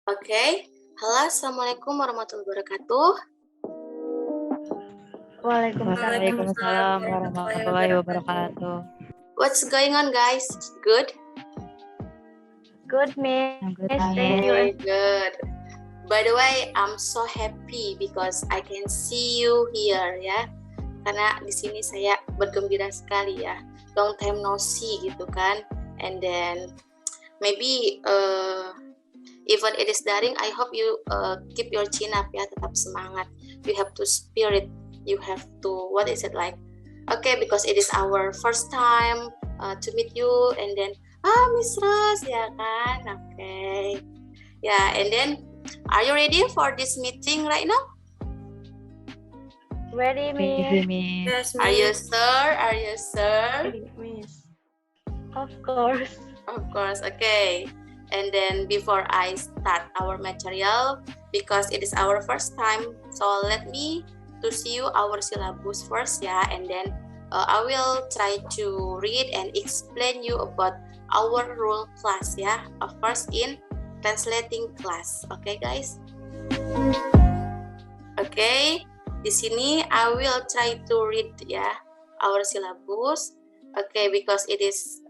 Oke. Halo, Assalamualaikum warahmatullahi wabarakatuh. Waalaikumsalam warahmatullahi wabarakatuh. What's going on, guys? Good? Good, Miss. Good, Thank you. Very good. By the way, I'm so happy because I can see you here ya. Karena di sini saya bergembira sekali ya. Long time no see gitu kan. And then maybe even it is daring, I hope you keep your chin up ya, tetap semangat. You have to spirit. You have to, what is it like? Okay, because it is our first time to meet you, and then Miss Rose ya kan, okay. Yeah, and then are you ready for this meeting right now? Ready, Miss? Ready, Miss. Yes, Are you sure? Are you sure? Miss. Of course. Of course, okay. And then before I start our material, because it is our first time, so let me to see you our syllabus first ya, and then I will try to read and explain you about our role class ya, of course in translating class. Okay guys? Okay, di sini I will try to read ya our syllabus. Okay, because it is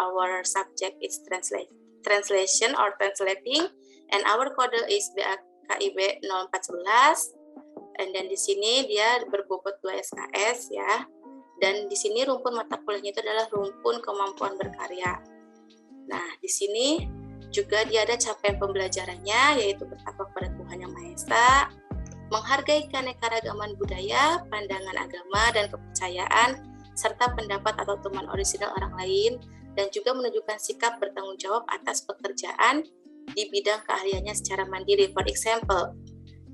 our subject is translation or translating, and our code is BAKIB 0411. And then di sini dia berbobot 2 SKS ya. Dan di sini rumpun mata kuliahnya itu adalah rumpun kemampuan berkarya. Nah, di sini juga dia ada capaian pembelajarannya, yaitu bertakwa kepada Tuhan Yang Maha Esa, menghargai keanekaragaman budaya, pandangan agama dan kepercayaan, serta pendapat atau teman orisinal orang lain, dan juga menunjukkan sikap bertanggung jawab atas pekerjaan di bidang keahliannya secara mandiri. For example,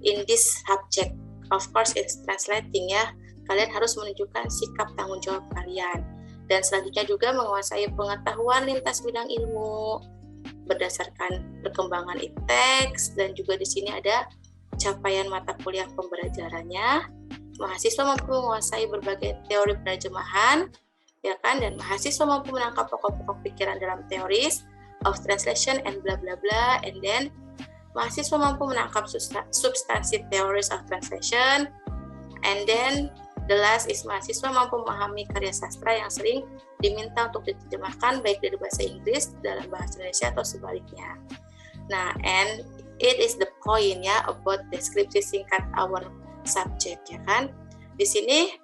in this subject, of course it's translating ya, kalian harus menunjukkan sikap tanggung jawab kalian. Dan selanjutnya juga menguasai pengetahuan lintas bidang ilmu berdasarkan perkembangan teks, dan juga di sini ada capaian mata kuliah pembelajarannya. Mahasiswa mampu menguasai berbagai teori penerjemahan, ya kan, dan mahasiswa mampu menangkap pokok-pokok pikiran dalam teoris of translation and bla bla bla, and then mahasiswa mampu menangkap substansi teoris of translation, and then the last is mahasiswa mampu memahami karya sastra yang sering diminta untuk diterjemahkan baik dari bahasa Inggris dalam bahasa Indonesia atau sebaliknya. Nah, and it is the point ya about deskripsi singkat our subject ya kan. Di sini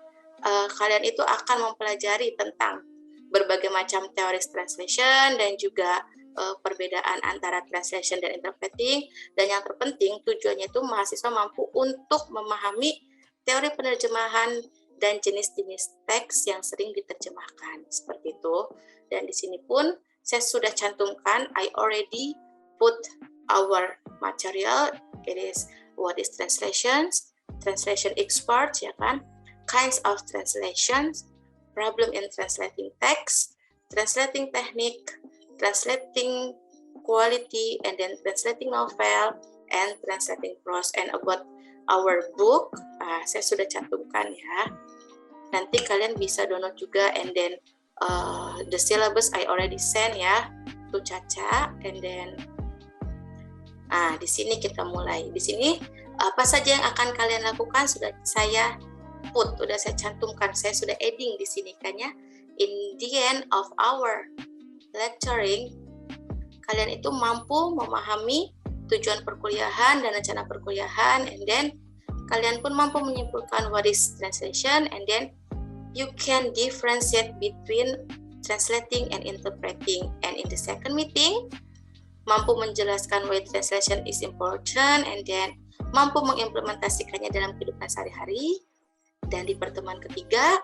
kalian itu akan mempelajari tentang berbagai macam teoris translation dan juga perbedaan antara translation dan interpreting, dan yang terpenting tujuannya itu mahasiswa mampu untuk memahami teori penerjemahan dan jenis-jenis teks yang sering diterjemahkan seperti itu. Dan di sini pun saya sudah cantumkan, I already put our material. It is what is translations, translation experts ya kan, kinds of translations, problem in translating text, translating technique, translating quality, and then translating novel, and translating prose. And about our book, saya sudah cantumkan ya. Nanti kalian bisa download juga, and then the syllabus I already sent ya to Caca, and then di sini kita mulai. Di sini apa saja yang akan kalian lakukan sudah saya sudah saya cantumkan, saya sudah adding di sini kan ya. In the end of our lecturing, kalian itu mampu memahami tujuan perkuliahan dan rencana perkuliahan, and then kalian pun mampu menyimpulkan what is translation, and then you can differentiate between translating and interpreting. And in the second meeting, mampu menjelaskan why translation is important, and then mampu mengimplementasikannya dalam kehidupan sehari-hari. Dan di pertemuan ketiga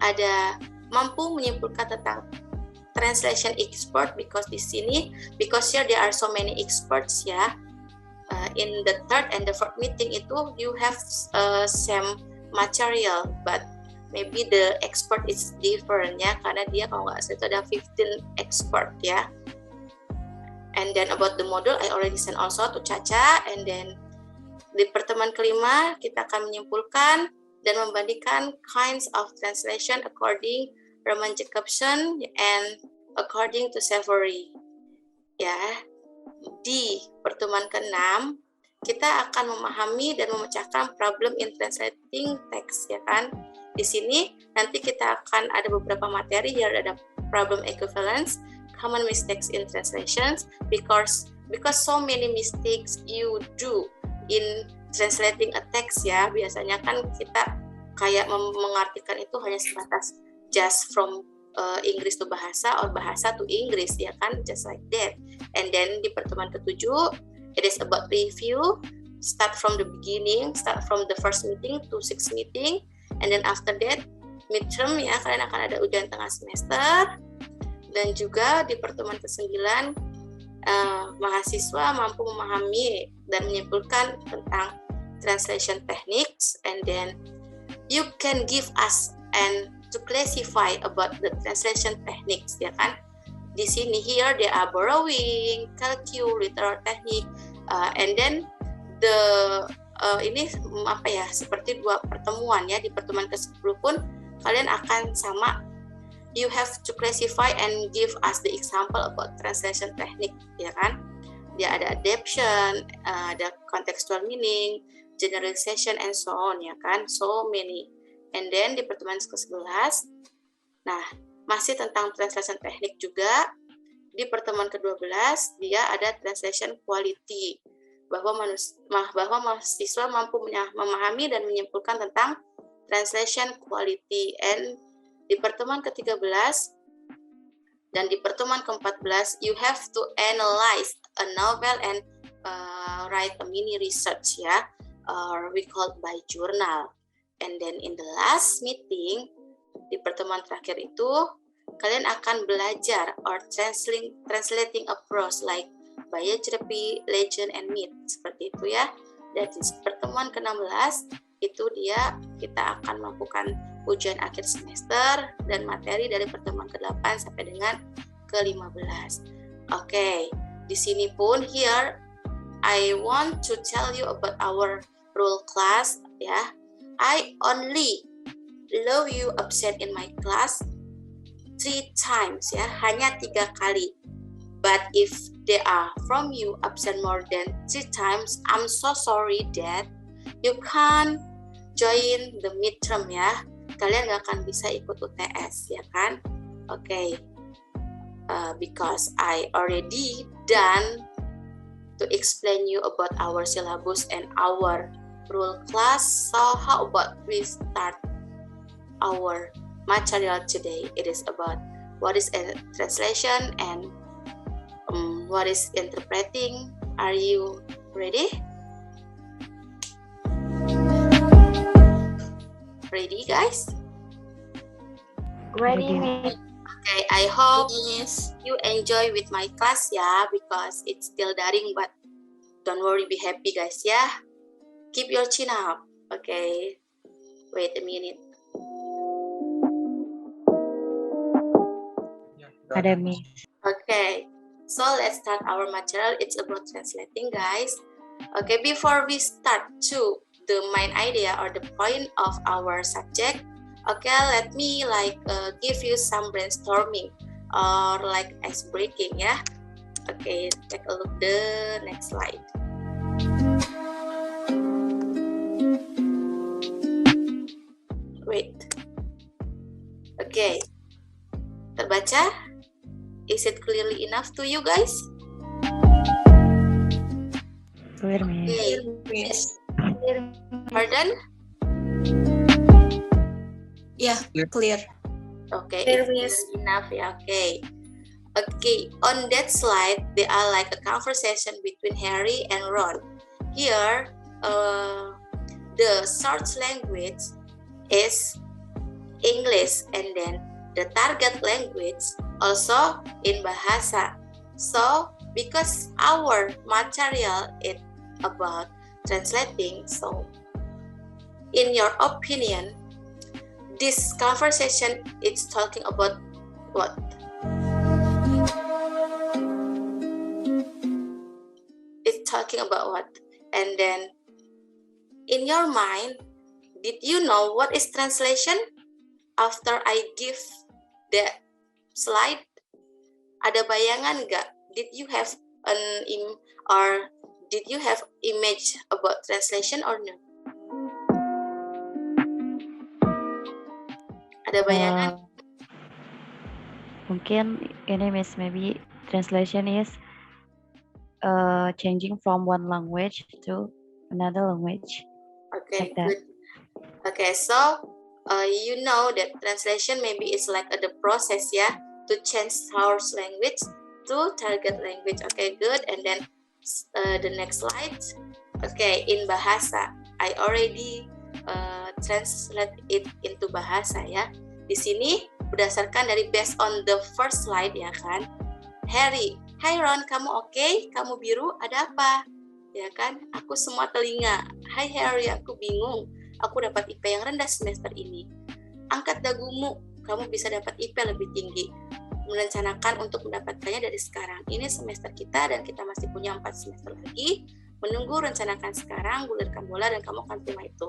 ada mampu menyimpulkan tentang translation expert, because di sini, because here there are so many experts ya. In the third and the fourth meeting itu you have same material, but maybe the expert is different ya, karena dia kalau nggak salah itu ada 15 expert ya. And then about the module I already sent also to Caca, and then di pertemuan kelima kita akan menyimpulkan dan membandingkan kinds of translation according Roman Jacobson and according to Savory ya. di pertemuan ke-6 kita akan memahami dan memecahkan problem in translating text, ya kan? Di sini nanti kita akan ada beberapa materi, here ada problem equivalence, common mistakes in translations, because so many mistakes you do in translating a text ya. Biasanya kan kita kayak mengartikan itu hanya sebatas just from Inggris to bahasa or bahasa to Inggris, ya kan, just like that. And then di pertemuan ke-7 it is about review, start from the beginning, start from the first meeting to 6th meeting, and then after that midterm ya, kalian akan ada ujian tengah semester. Dan juga di pertemuan ke-9 mahasiswa mampu memahami dan menyimpulkan tentang translation techniques, and then you can give us and to classify about the translation techniques, ya kan? Di sini here they are borrowing, calculate, literal technique, and then the ini apa ya, seperti 2 pertemuan ya. Di pertemuan ke-10 pun kalian akan sama, you have to classify and give us the example about translation technique, ya kan? Dia ada adaptation, ada contextual meaning, generalization, and so on, ya kan? So many. And then di pertemuan ke-11, nah masih tentang translation teknik juga. Di pertemuan ke-12 dia ada translation quality, bahwa mahasiswa mampu memahami dan menyimpulkan tentang translation quality. And di pertemuan ke-13 dan di pertemuan ke-14 you have to analyze a novel and write a mini research ya, or we call by journal. And then in the last meeting, di pertemuan terakhir itu, kalian akan belajar or translating a prose like biography, legend, and myth. Seperti itu ya. Dan di pertemuan ke-16, itu kita akan melakukan ujian akhir semester dan materi dari pertemuan ke-8 sampai dengan ke-15. Oke, di sini pun here, I want to tell you about our role class ya. I only allow you absent in my class 3 times ya, hanya 3 kali. But if they are from you absent more than 3 times, I'm so sorry that you can't join the midterm ya. Kalian gak akan bisa ikut UTS ya kan? Okay. Because I already done to explain you about our syllabus and our rule class. So how about we start our material today? It is about what is a translation and what is interpreting. Are you ready? Ready, guys? Ready, Miss. Okay, I hope you enjoy with my class ya, because it's still daring, but don't worry, be happy guys ya. Keep your chin up. Okay, wait a minute. Ada Miss. Okay, so let's start our material. It's about translating, guys. Okay, before we start to the main idea or the point of our subject, okay, let me give you some brainstorming or like ice breaking ya. Okay, take a look the next slide. Wait. Okay, terbaca? Is it clearly enough to you guys? Clear, Miss. Okay. Yes. Pardon? Yeah, clear. Okay, Clear, it's clear enough. Yeah, okay. Okay, on that slide, they are like a conversation between Harry and Ron. Here, the source language is English, and then the target language also in Bahasa. So, because our material is about translating, so in your opinion, this conversation is talking about what? It's talking about what? And then, in your mind, did you know what is translation? After I give the slide, ada bayangan nggak? Did you have or did you have image about translation or no? Ada bayangan? Mungkin ini Miss, maybe translation is changing from one language to another language. Okay, like that. good. Okay, so you know that translation maybe is like the process, yeah, to change source language to target language. Okay, good. And then the next slide. Okay, in bahasa, I already translate it into bahasa, ya. Di sini berdasarkan dari based on the first slide, ya kan. Harry, hi Ron, kamu oke? Kamu biru, ada apa? Ya kan, aku semua telinga. Hai Harry, aku bingung. Aku dapat IP yang rendah semester ini. Angkat dagumu, kamu bisa dapat IP lebih tinggi. Merencanakan untuk mendapatkannya dari sekarang. Ini semester kita dan kita masih punya 4 semester lagi. Menunggu, rencanakan sekarang, gulirkan bola dan kamu akan terima itu.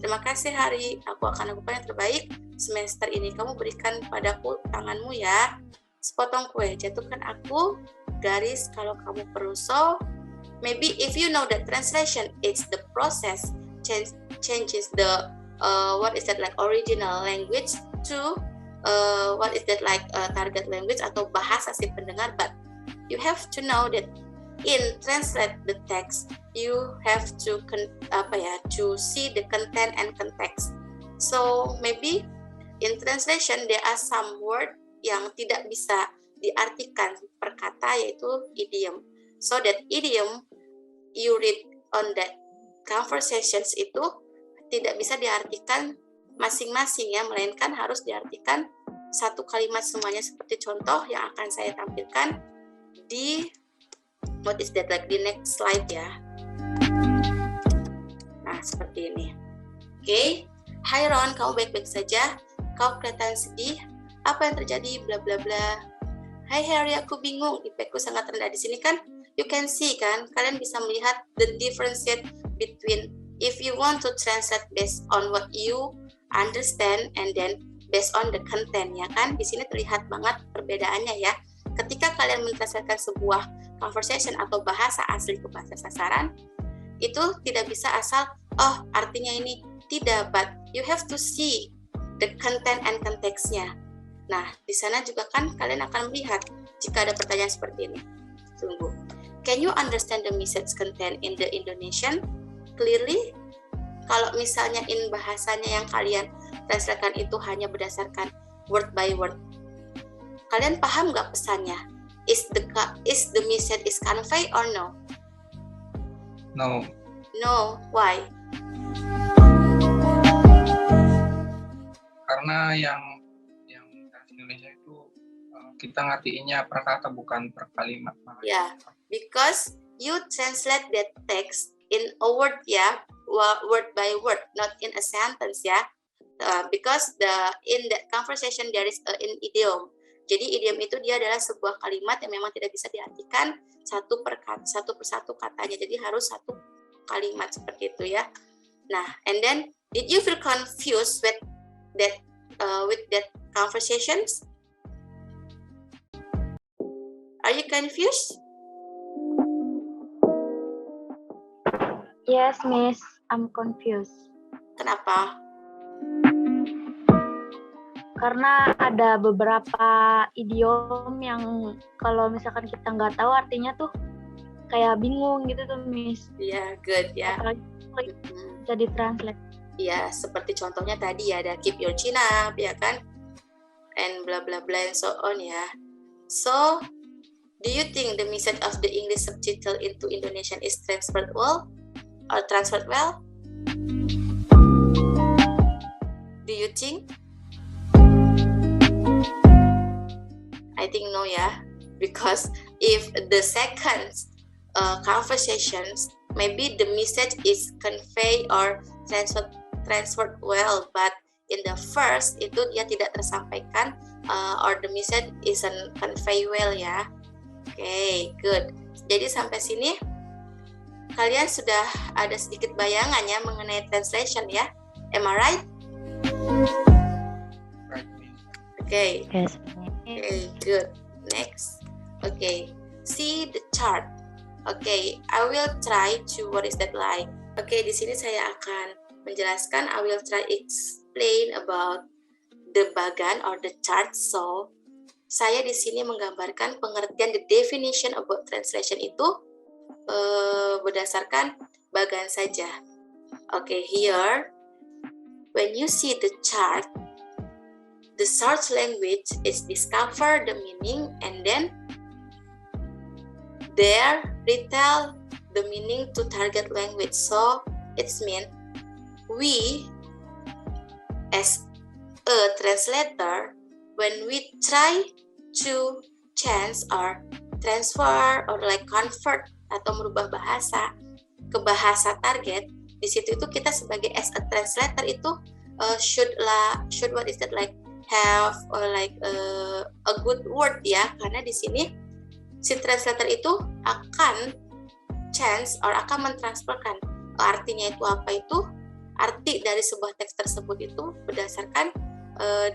Terima kasih Hari, aku akan lakukan yang terbaik. Semester ini kamu berikan padaku tanganmu ya. Sepotong kue, jatuhkan aku garis kalau kamu perlu. So, maybe if you know that translation, it's the process changes the what is that like original language to what is that like target language atau bahasa si pendengar. But you have to know that in translate the text, you have to to see the content and context. So maybe in translation there are some word yang tidak bisa diartikan per kata, yaitu idiom. So that idiom you read on that conversations itu tidak bisa diartikan masing-masing ya, melainkan harus diartikan satu kalimat semuanya, seperti contoh yang akan saya tampilkan di what is that like the next slide ya. Nah, seperti ini. Oke. Hai Ron, kamu baik-baik saja? Kau kelihatan sedih. Apa yang terjadi? Bla bla bla. Hai Harry, aku bingung. IP-ku sangat rendah. Di sini kan you can see kan, kalian bisa melihat the differentiate between if you want to translate based on what you understand and then based on the content, ya kan. Di sini terlihat banget perbedaannya ya. Ketika kalian mentranslatekan sebuah conversation atau bahasa asli ke bahasa sasaran, itu tidak bisa asal oh artinya ini, tidak, but you have to see the content and context-nya. Nah, di sana juga kan kalian akan melihat jika ada pertanyaan seperti ini. Tunggu. Can you understand the message content in the Indonesian clearly? Kalau misalnya in bahasanya yang kalian translatekan itu hanya berdasarkan word by word, kalian paham nggak pesannya? Is the message is convey or no? No. No. Why? Karena yang bahasa Indonesia itu kita ngertiinnya per kata bukan per kalimat. Yeah, because you translate that text in a word ya, word by word, not in a sentence ya. Because in that conversation there is an idiom. Jadi idiom itu dia adalah sebuah kalimat yang memang tidak bisa diartikan satu persatu katanya. Jadi harus satu kalimat seperti itu ya. Nah, and then did you feel confused with that conversations? Are you confused? Yes, Miss. I'm confused. Kenapa? Karena ada beberapa idiom yang kalau misalkan kita nggak tahu artinya tuh kayak bingung gitu tuh, Miss. Yeah, good ya. Apalagi bisa ditranslate. Ya, seperti contohnya tadi ya, ada keep your chin up, ya kan? And bla bla bla and so on ya. So, do you think the message of the English subtitle into Indonesian is transferred well? Do you think? I think no ya, because if the second conversations, maybe the message is convey or transferred well, but in the first itu dia tidak tersampaikan or the message isn't convey well ya. Okay, good. Jadi sampai sini kalian sudah ada sedikit bayangan ya mengenai translation ya. Am I right? Right. Okay. Yes. Okay, good. Next. Okay. see the chart. Okay, I will try to what is that like. Okay, di sini saya akan menjelaskan. I will try explain about the bagan or the chart. So, saya di sini menggambarkan pengertian the definition about translation itu berdasarkan bagan saja. Okay, here when you see the chart, the search language is discover the meaning and then there retell the meaning to target language. So it's mean we as a translator, when we try to change or transfer or like convert atau merubah bahasa ke bahasa target, di situ itu kita sebagai as a translator itu should what is that like have like a good word ya, karena di sini si translator itu akan change or akan mentransferkan artinya itu apa itu arti dari sebuah teks tersebut itu berdasarkan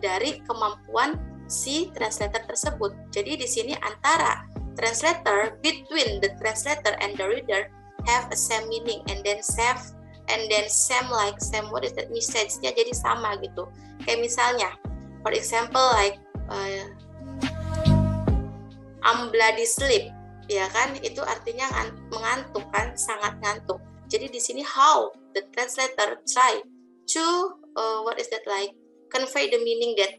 dari kemampuan si translator tersebut. Jadi di sini antara translator, between the translator and the reader have a same meaning and then same what is that message-nya jadi sama gitu. Kayak misalnya for example like I'm bloody sleep, ya kan, itu artinya mengantuk kan, sangat ngantuk. Jadi di sini how the translator try to what is that like convey the meaning that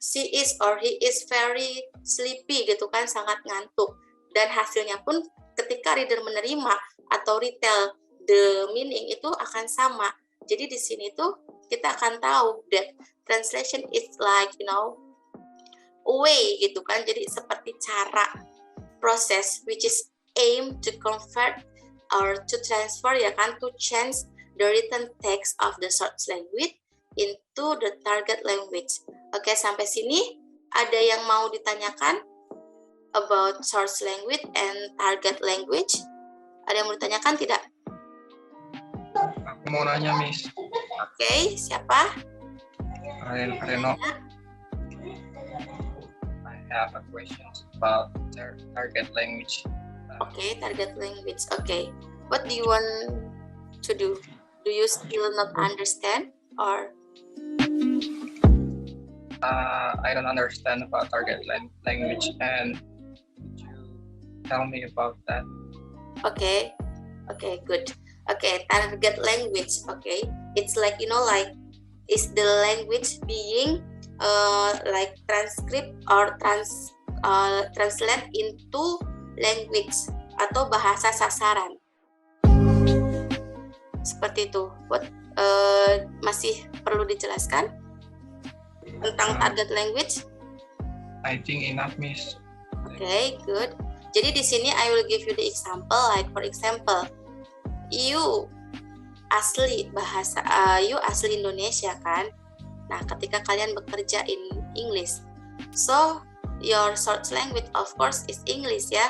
she is or he is very sleepy gitu kan, sangat ngantuk. Dan hasilnya pun ketika reader menerima atau retell the meaning itu akan sama. Jadi di sini tuh kita akan tahu that translation is like way gitu kan, jadi seperti cara proses which is aim to convert or to transfer ya kan, to change the written text of the source language into the target language. Oke, sampai sini ada yang mau ditanyakan about source language and target language? Ada yang mau ditanyakan tidak? Aku mau nanya, Miss. Oke, siapa? Reno. I have a question about target language. Okay, target language. Okay, what do you want to do? Do you still not understand or? I don't understand about target language, and could you tell me about that? Okay, good. Okay, target language. Okay, it's like like is the language being like transcript or translate into language atau bahasa sasaran. Seperti itu. What masih perlu dijelaskan tentang target language? I think enough, Miss. Okay, good. Jadi di sini I will give you the example, like for example, you asli Indonesia kan? Nah, ketika kalian bekerja in English, so your source language of course is English ya,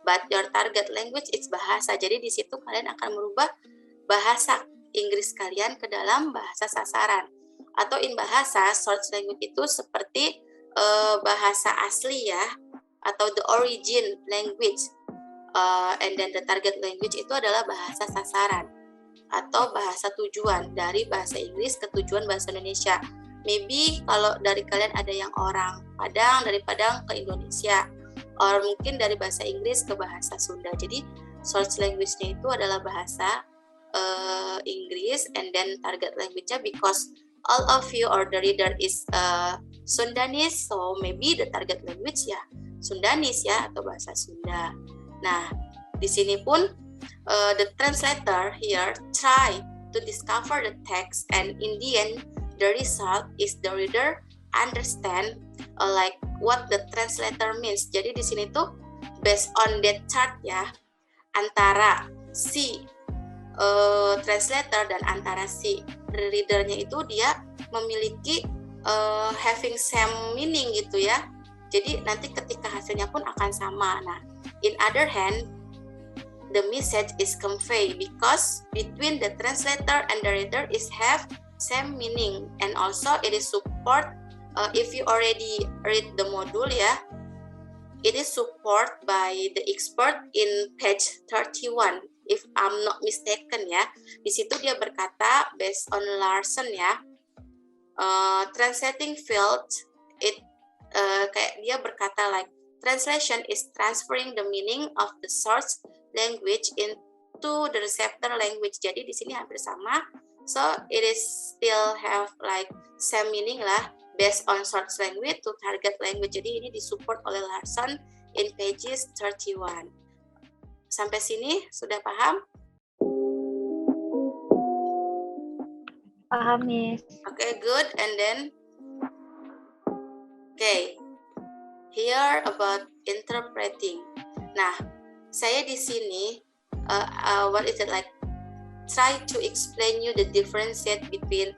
but your target language is bahasa. Jadi di situ kalian akan merubah bahasa Inggris kalian ke dalam bahasa sasaran. Atau in bahasa, source language itu seperti bahasa asli ya, atau the origin language, and then the target language itu adalah bahasa sasaran atau bahasa tujuan dari bahasa Inggris ke tujuan bahasa Indonesia. Maybe kalau dari kalian ada yang orang Padang, dari Padang ke Indonesia, or mungkin dari bahasa Inggris ke bahasa Sunda. Jadi source language-nya itu adalah bahasa Inggris, and then target language-nya because all of you or the reader is Sundanese, so maybe the target language ya Sundanese ya, atau bahasa Sunda. Nah, di sini pun the translator here try to discover the text, and in the end the result is the reader understand like what the translator means. Jadi di sini tuh based on that chart ya, antara si translator dan antara si readernya itu dia memiliki having same meaning gitu ya. Jadi nanti ketika hasilnya pun akan sama. Nah, in other hand, the message is conveyed because between the translator and the reader is have same meaning, and also it is support if you already read the module ya. it is supported by the expert in page 31 if I'm not mistaken ya. Di situ dia berkata based on Larson ya, translating field it kayak dia berkata like translation is transferring the meaning of the source language into the receptor language. Jadi di sini hampir sama. So it is still have like same meaning lah based on source language to target language. Jadi ini disupport oleh Larson in pages 31. Sampai sini sudah paham? Paham, Miss. Okay, good. And then here about interpreting. Nah, saya di sini what is it like? Try to explain you the difference between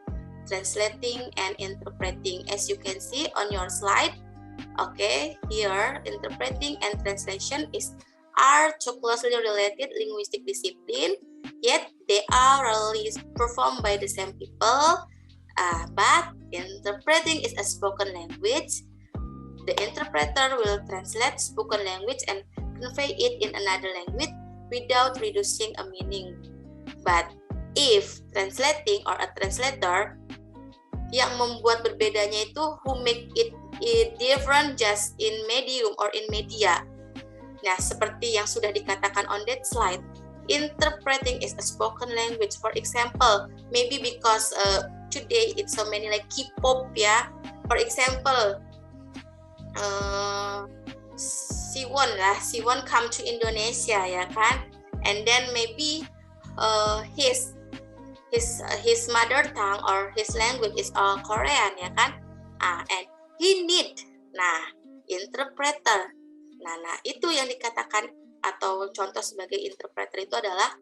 translating and interpreting. As you can see on your slide, okay, here interpreting and translation are too closely related linguistic discipline, yet they are rarely performed by the same people. But interpreting is a spoken language. The interpreter will translate spoken language and convey it in another language without reducing a meaning. But if translating or a translator, yang membuat berbedanya itu who make it different just in medium or in media. Nah, seperti yang sudah dikatakan on that slide, interpreting is a spoken language. For example, maybe because today it's so many like K-pop ya. For example, Siwon come to Indonesia ya kan, and then maybe his mother tongue or his language is Korean ya kan, and he need interpreter. Nah itu yang dikatakan atau contoh sebagai interpreter itu adalah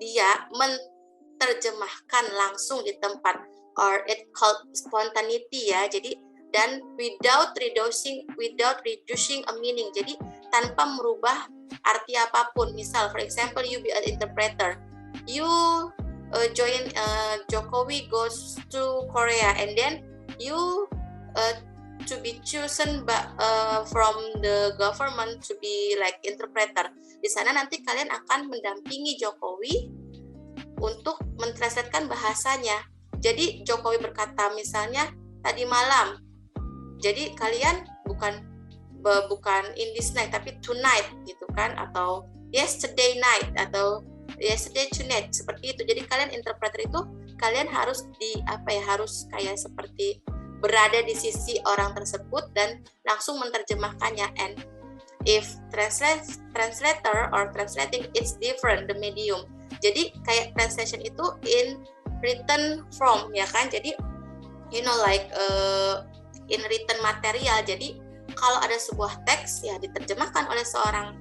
dia menerjemahkan langsung di tempat, or it called spontaneity ya. Jadi dan without reducing a meaning. Jadi tanpa merubah arti apapun. Misal, for example, you be an interpreter. You join Jokowi goes to Korea, and then you to be chosen from the government to be like interpreter. Di sana nanti kalian akan mendampingi Jokowi untuk mentranslatekan bahasanya. Jadi Jokowi berkata misalnya tadi malam. Jadi kalian bukan in this night tapi tonight gitu kan, atau yesterday night atau yesterday tonight, seperti itu. Jadi kalian interpreter itu kalian harus harus kayak seperti berada di sisi orang tersebut dan langsung menerjemahkannya. And if translator or translating it's different the medium. Jadi kayak translation itu in written form ya kan. Jadi like in written material. Jadi kalau ada sebuah teks ya diterjemahkan oleh seorang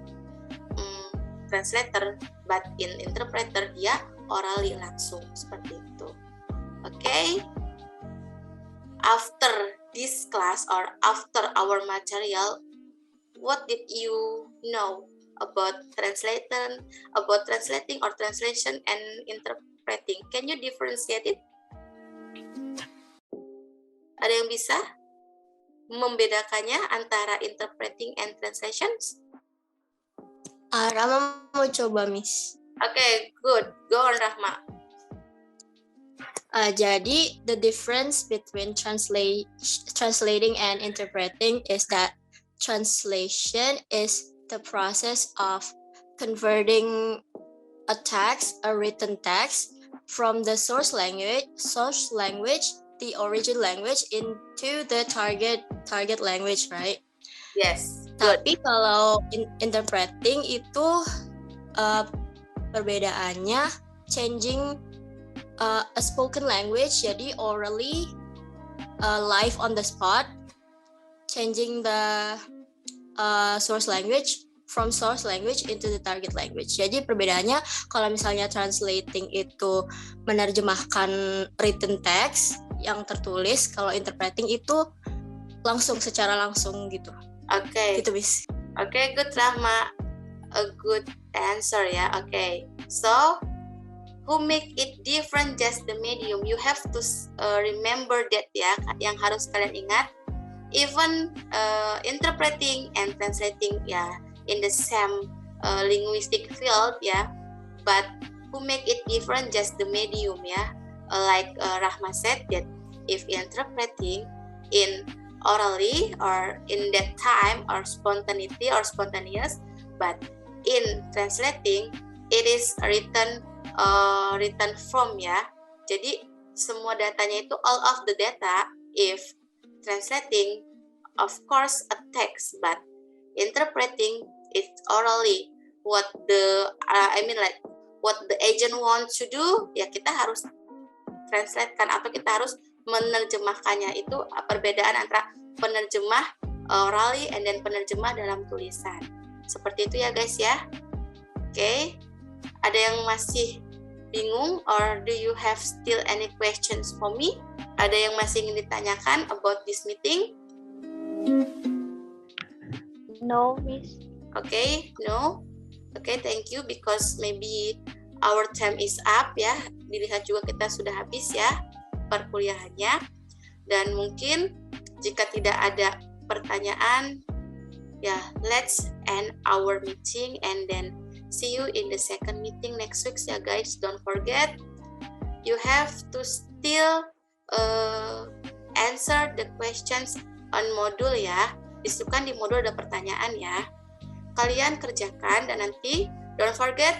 translator, but in interpreter dia orally langsung seperti itu. Okay? After this class or after our material, what did you know about translating or translation and interpreting? Can you differentiate it? Ada yang bisa membedakannya antara interpreting and translations? Rama mau coba, Miss. Okay, good. Go on, Rahma. Jadi the difference between translating and interpreting is that translation is the process of converting a written text from the source language, the origin language into the target language, right? Yes. Good. Tapi kalau interpreting itu perbedaannya changing a spoken language, jadi orally live on the spot, changing the source language from source language into the target language. Jadi perbedaannya kalau misalnya translating itu menerjemahkan written text yang tertulis, kalau interpreting itu secara langsung gitu. Okay. Gitu, Miss. Okay, good, Rahma. A good answer ya. Okay. So, who make it different just the medium? You have to remember that ya. Yang harus kalian ingat, even interpreting and translating in the same linguistic field but who make it different just the medium like Rahma said that if interpreting in orally or in that time or spontaneity or spontaneous, but in translating it is written from jadi semua datanya itu all of the data. If translating of course a text, but interpreting it orally what the what the agent wants to do kita harus translatekan atau kita harus menerjemahkannya. Itu perbedaan antara penerjemah orally and then penerjemah dalam tulisan. Seperti itu ya guys ya. Oke. Ada yang masih bingung or do you have still any questions for me? Ada yang masih ingin ditanyakan about this meeting? No, Miss. Okay, no. Okay, thank you because maybe our time is up Dilihat juga kita sudah habis perkuliahannya. Dan mungkin jika tidak ada pertanyaan, let's end our meeting and then see you in the second meeting next week guys. Don't forget, you have to still answer the questions on module Disitu kan di modul ada pertanyaan Kalian kerjakan dan nanti don't forget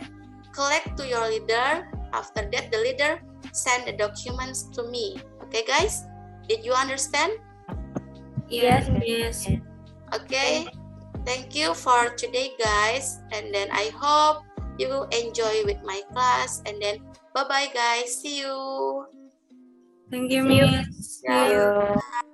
collect to your leader. After that the leader send the documents to me. Okay guys? Did you understand? Yes, Yes. Okay. Thank you for today guys, and then I hope you enjoy with my class, and then bye bye guys, see you. Thank you, See you. Miss. Yeah. You.